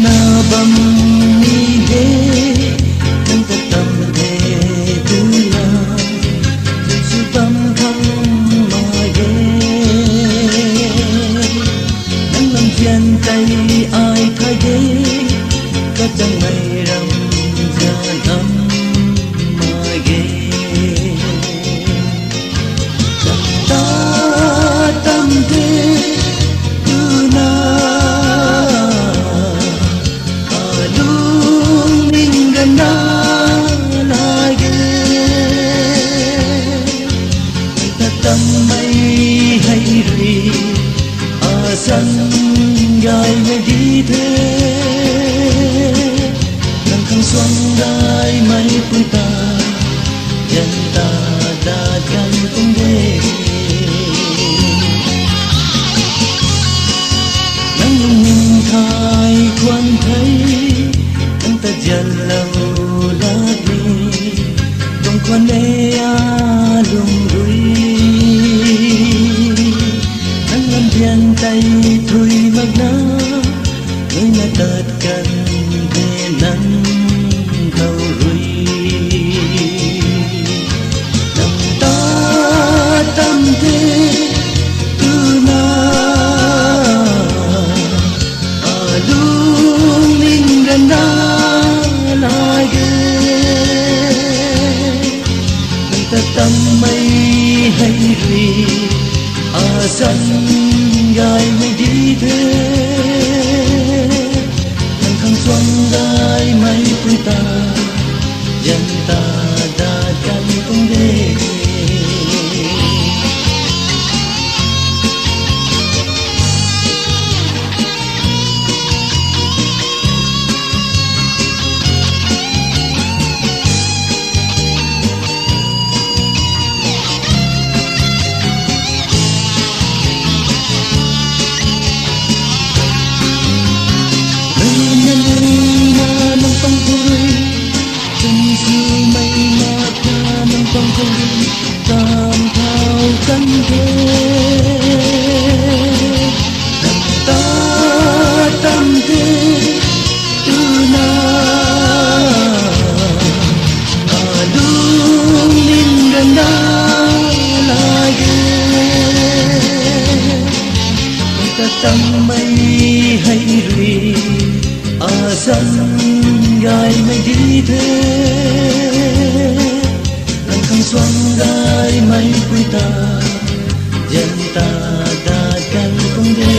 na bam ni he nang ta tam the tu na su bam khang ma ye nang lam phian tay ai tha ye ka chang mai ram ja nam ma ye ta tam the tu na na lage ta tâm mây hay ri san gai me đi thế nang khang xuân gai mây pun ta dân ta đã gan tung đê nang lung minh khai quan thấy nang ta dân lâu con đê lùng đuôi nắng lâm thiên tay thui mặc ná người na tật cần về nắng thâu rui nằm ta tâm thế tu na ở lung linh gần na lại ta tâm mây hay ri san gai mây đi thế nang khang xuân gai mây pun ta dân ta đã gan tung đê con không tam thao cánh thế đầm ta tâm thế tu na lung linh gần na lage ta tâm mây hay ri san gai mây đi thế khang xuân gai mây pun ta dân ta đã gan tung đê